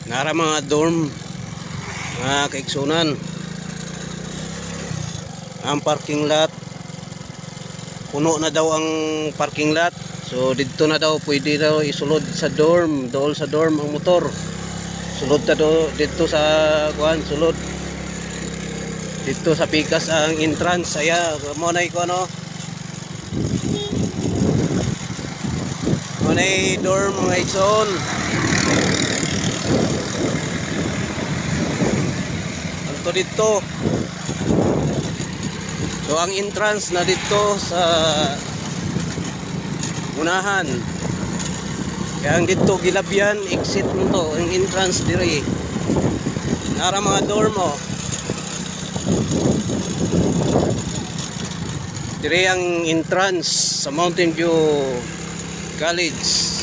Nara mga dorm, mga kaiksunan. Ang parking lot, puno na daw ang parking lot. So dito na daw pwede daw isulod sa dorm, dool sa dorm ang motor. Sulod ta do dito sa kuan, sulod. Dito sa pikas ang entrance. Aya mo na ko ano. Mo na dorm mga igsoon. Anto dito. So ang entrance na dito sa unahan. Kaya ang dito gilabyan, exit mo to, ang entrance dire. Nara mga dorm mo. Dire ang entrance sa Mountain View College.